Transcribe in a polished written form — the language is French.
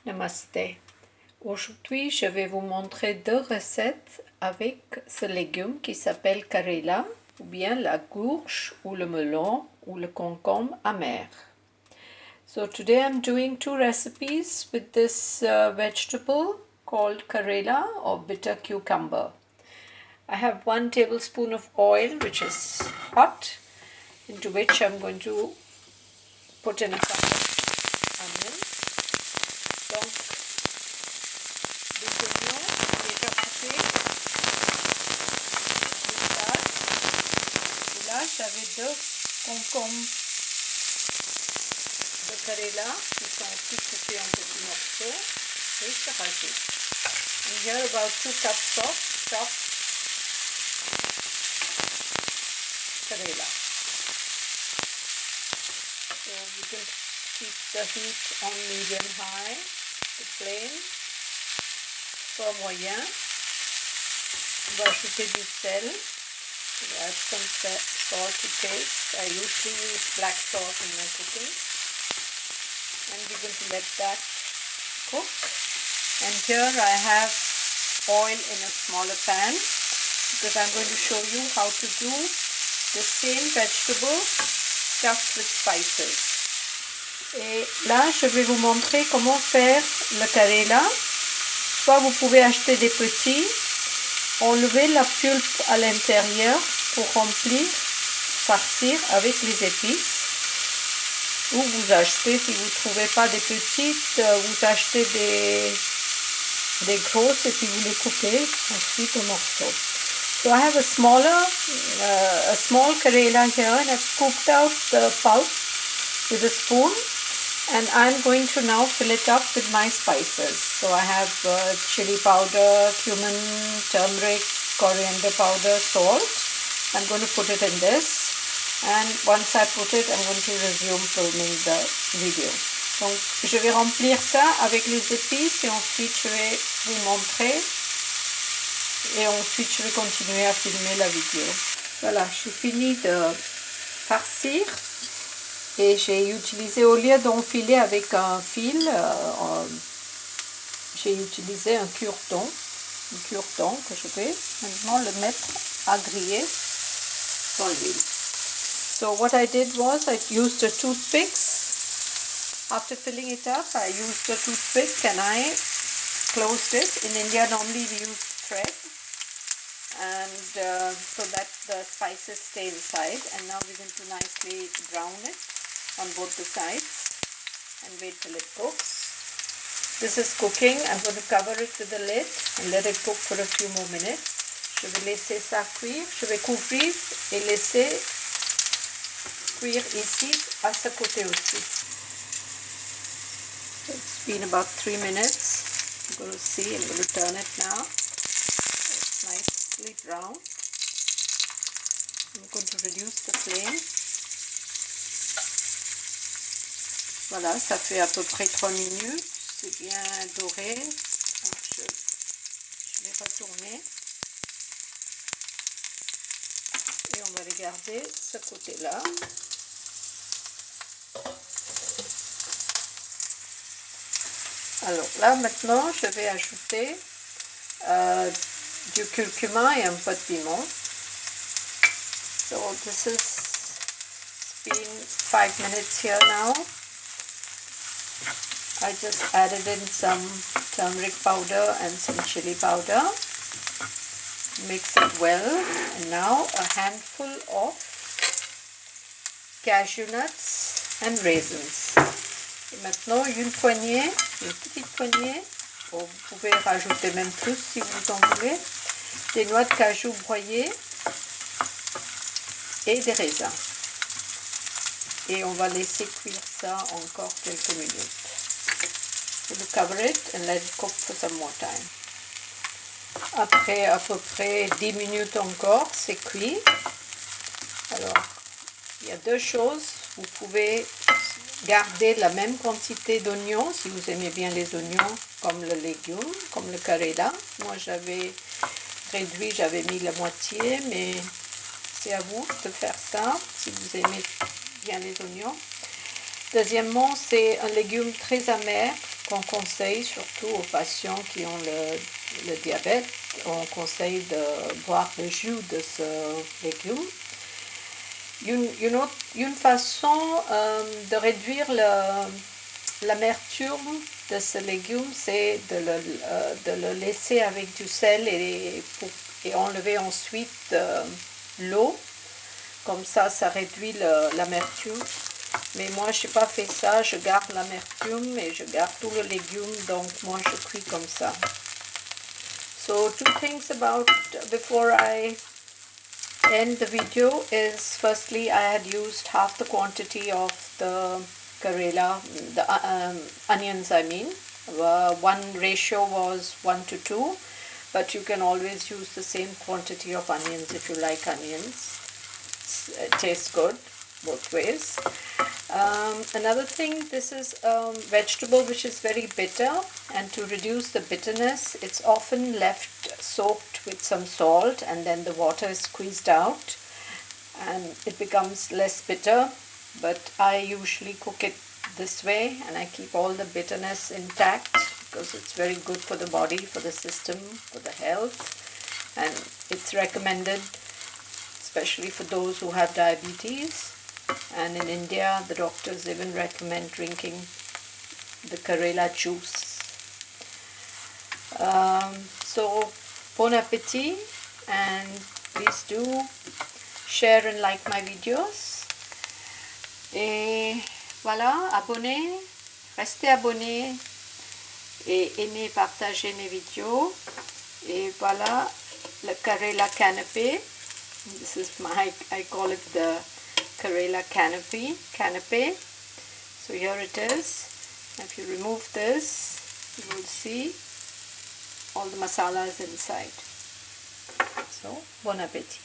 Namasté. Aujourd'hui, je vais vous montrer deux recettes avec ce légume qui s'appelle Karela, ou bien la gourche, ou le melon, ou le concombre amer. So today I'm doing two recipes with this vegetable called Karela or bitter cucumber. I have 1 tablespoon of oil which is hot, into which I'm going to put in a cup of onions. Donc, des oignons déjà coupés, moutarde. Et là, j'avais 2 concombres de Karela qui sont aussi coupés en petits morceaux. Et je rajoute. And here about 2 cups of chopped Karela. So you can keep the heat on medium-high, the flame, feu moyen. On va ajouter du sel. We'll add some salt to taste. I usually use black salt in my cooking. And we're going to let that cook. And here I have oil in a smaller pan because I'm going to show you how to do the same vegetable stuffed with spices. Et là, je vais vous montrer comment faire le Karela. Soit vous pouvez acheter des petits, enlever la pulpe à l'intérieur pour remplir, farcir avec les épices. Ou vous achetez, si vous ne trouvez pas des petites, vous achetez des grosses et puis vous les coupez ensuite en morceaux. So I have a small Karela here, and I've scooped out the pulp with a spoon, and I'm going to now fill it up with my spices. So I have chili powder, cumin, turmeric, coriander powder, salt. I'm going to put it in this, and once I put it, I'm going to resume filming the video. Donc je vais remplir ça avec les épices et ensuite je vais vous montrer et ensuite je vais continuer à filmer la vidéo. Voilà, j'ai fini de farcir et j'ai utilisé, au lieu d'enfiler avec un fil, j'ai utilisé un cure-dent que je vais maintenant le mettre à griller dans l'huile. So what I did was I used the toothpicks. After filling it up, I used the toothpick and I closed it. In India, normally we use thread, and so that the spices stay inside. And now we're going to nicely brown it on both the sides and wait till it cooks. This is cooking. I'm going to cover it with the lid and let it cook for a few more minutes. Je vais laisser ça cuire. Je vais couvrir et laisser cuire ici à ce côté aussi. It's been about 3 minutes. I'm going to see, I'm going to turn it now. It's nicely brown. I'm going to reduce the flame. Voilà, ça fait à peu près 3 minutes. C'est bien doré. Donc je vais retourner. Et on va regarder ce côté-là. Alors là maintenant je vais ajouter du curcuma et un peu de piment. So this has been 5 minutes here now. I just added in some turmeric powder and some chili powder. Mix it well, and now a handful of cashew nuts and raisins. Et maintenant une petite poignée, vous pouvez rajouter même plus si vous en voulez, des noix de cajou broyées et des raisins. Et on va laisser cuire ça encore quelques minutes. We'll cover it and let it cook for some more time. Après à peu près 10 minutes encore, c'est cuit. Alors, il y a deux choses. Vous pouvez garder la même quantité d'oignons si vous aimez bien les oignons comme le légume, comme le Karela. Moi j'avais réduit, j'avais mis la moitié, mais c'est à vous de faire ça si vous aimez bien les oignons. Deuxièmement, c'est un légume très amer, qu'on conseille surtout aux patients qui ont le diabète. On conseille de boire le jus de ce légume. Une façon de réduire l'amertume de ce légume, c'est de le laisser avec du sel et enlever ensuite l'eau. Comme ça réduit l'amertume. Mais moi, je n'ai pas fait ça. Je garde l'amertume et je garde tout le légume. Donc, moi, je cuis comme ça. So, 2 things before I end the video is, firstly, I had used half the quantity of the Karela, the onions I mean. One ratio was 1 to 2, but you can always use the same quantity of onions if you like onions. It tastes good both ways. Another thing, this is a vegetable which is very bitter, and to reduce the bitterness, it's often left soaked with some salt and then the water is squeezed out and it becomes less bitter. But I usually cook it this way and I keep all the bitterness intact because it's very good for the body, for the system, for the health, and it's recommended especially for those who have diabetes. And in India, the doctors even recommend drinking the Karela juice. So, bon appetit, and please do share and like my videos. Et voilà, abonnez, restez abonnés et aimez, partagez mes vidéos. Et voilà, le Karela canapé. This is I call it the Karela canapé. So here it is. If you remove this, you will see all the masalas inside. So, bon appétit.